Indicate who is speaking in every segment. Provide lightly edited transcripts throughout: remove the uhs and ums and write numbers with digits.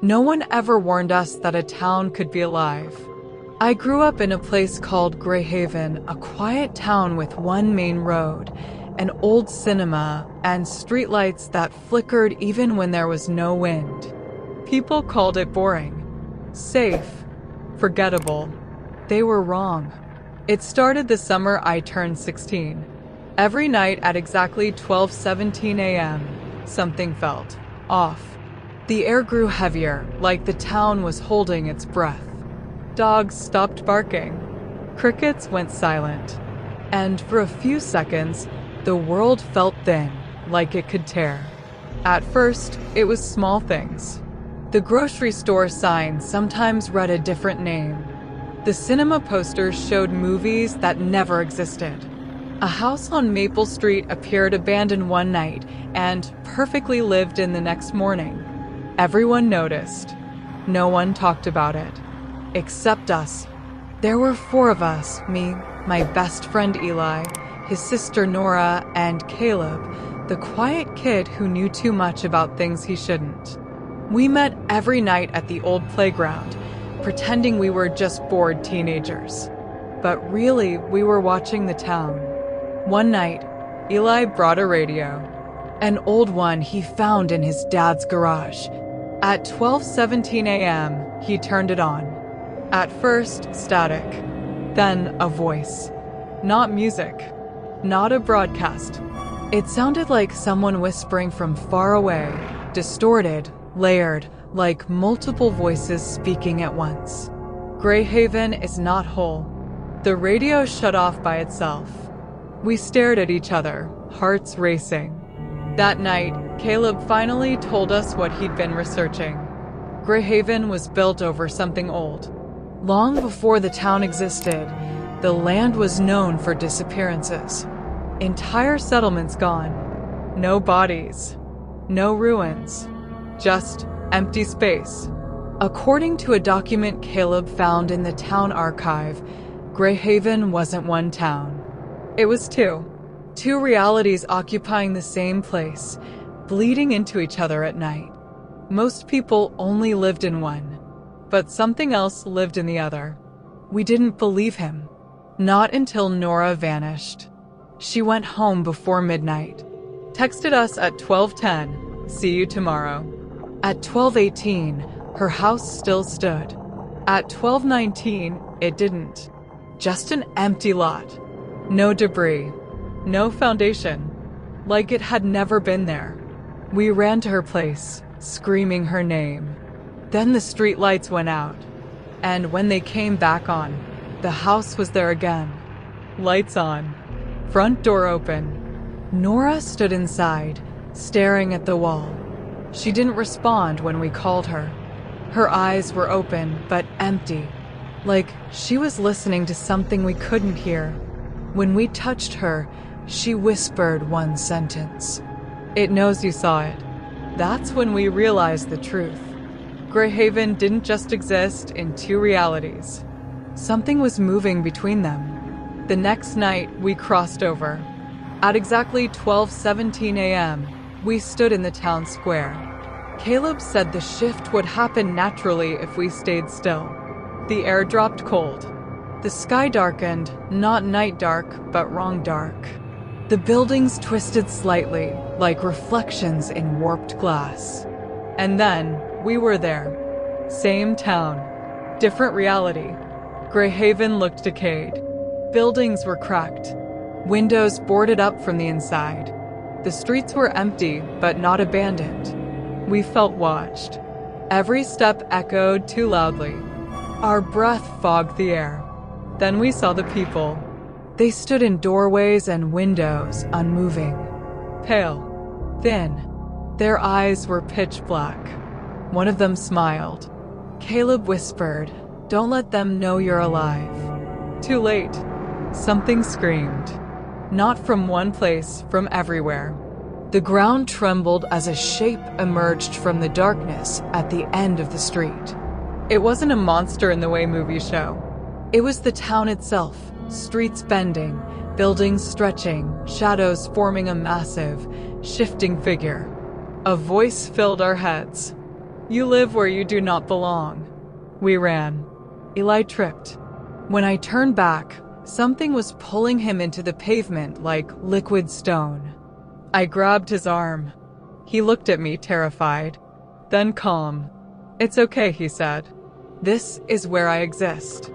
Speaker 1: No one ever warned us that a town could be alive. I grew up in a place called Greyhaven, a quiet town with one main road, an old cinema, and streetlights that flickered even when there was no wind. People called it boring, safe, forgettable. They were wrong. It started the summer I turned 16. Every night at exactly 12:17 a.m., something felt off. The air grew heavier, like the town was holding its breath. Dogs stopped barking. Crickets went silent. And for a few seconds, the world felt thin, like it could tear. At first, it was small things. The grocery store sign sometimes read a different name. The cinema posters showed movies that never existed. A house on Maple Street appeared abandoned one night and perfectly lived in the next morning. Everyone noticed. No one talked about it. Except us. There were 4 of us, me, my best friend Eli, his sister Nora, and Caleb, the quiet kid who knew too much about things he shouldn't. We met every night at the old playground, pretending we were just bored teenagers. But really, we were watching the town. One night, Eli brought a radio, an old one he found in his dad's garage. At 12:17 a.m., he turned it on. At first, static, then a voice. Not music, not a broadcast. It sounded like someone whispering from far away, distorted, layered, like multiple voices speaking at once. Greyhaven is not whole. The radio shut off by itself. We stared at each other, hearts racing. That night, Caleb finally told us what he'd been researching. Greyhaven was built over something old. Long before the town existed, the land was known for disappearances. Entire settlements gone. No bodies. No ruins. Just empty space. According to a document Caleb found in the town archive, Greyhaven wasn't one town. It was 2. 2 realities occupying the same place, bleeding into each other at night. Most people only lived in one, but something else lived in the other. We didn't believe him. Not until Nora vanished. She went home before midnight. Texted us at 12:10, "See you tomorrow." At 12:18, her house still stood. At 12:19, it didn't. Just an empty lot. No debris. No foundation. Like it had never been there. We ran to her place, screaming her name. Then the street lights went out. And when they came back on, the house was there again. Lights on. Front door open. Nora stood inside, staring at the wall. She didn't respond when we called her. Her eyes were open, but empty, like she was listening to something we couldn't hear. When we touched her, she whispered one sentence. "It knows you saw it." That's when we realized the truth. Greyhaven didn't just exist in 2 realities. Something was moving between them. The next night, we crossed over. At exactly 12:17 a.m., we stood in the town square. Caleb said the shift would happen naturally if we stayed still. The air dropped cold. The sky darkened, not night dark, but wrong dark. The buildings twisted slightly, like reflections in warped glass. And then, we were there. Same town. Different reality. Greyhaven looked decayed. Buildings were cracked. Windows boarded up from the inside. The streets were empty, but not abandoned. We felt watched. Every step echoed too loudly. Our breath fogged the air. Then we saw the people. They stood in doorways and windows, unmoving. Pale. Thin. Their eyes were pitch black. One of them smiled. Caleb whispered, "Don't let them know you're alive." Too late. Something screamed. Not from one place, from everywhere. The ground trembled as a shape emerged from the darkness at the end of the street. It wasn't a monster in the way movies show. It was the town itself, streets bending, buildings stretching, shadows forming a massive, shifting figure. A voice filled our heads. You live where you do not belong. We ran. Eli tripped. When I turned back, something was pulling him into the pavement like liquid stone. I grabbed his arm. He looked at me, terrified, then calm. "It's okay," he said. "This is where I exist."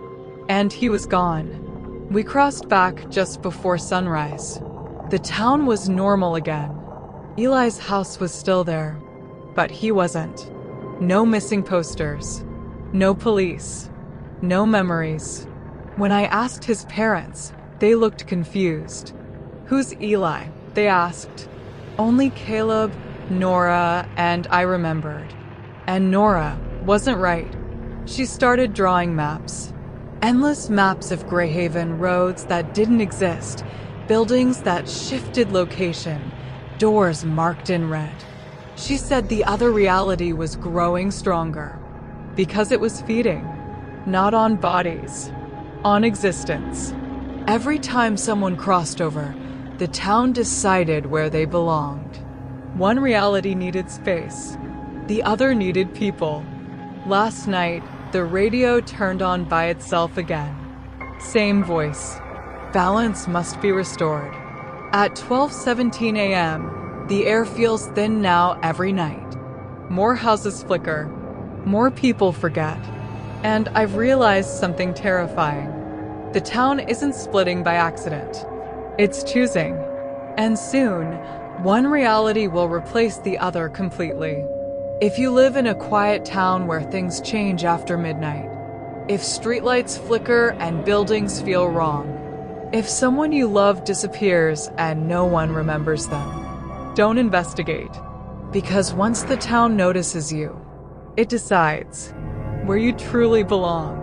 Speaker 1: And he was gone. We crossed back just before sunrise. The town was normal again. Eli's house was still there, but he wasn't. No missing posters. No police. No memories. When I asked his parents, they looked confused. "Who's Eli?" they asked. Only Caleb, Nora, and I remembered. And Nora wasn't right. She started drawing maps. Endless maps of Greyhaven, roads that didn't exist, buildings that shifted location, doors marked in red. She said the other reality was growing stronger because it was feeding, not on bodies, on existence. Every time someone crossed over, the town decided where they belonged. One reality needed space, the other needed people. Last night, the radio turned on by itself again. Same voice. Balance must be restored. At 12:17 a.m., the air feels thin now every night. More houses flicker. More people forget. And I've realized something terrifying. The town isn't splitting by accident. It's choosing. And soon, one reality will replace the other completely. If you live in a quiet town where things change after midnight, if streetlights flicker and buildings feel wrong, if someone you love disappears and no one remembers them, don't investigate. Because once the town notices you, it decides where you truly belong.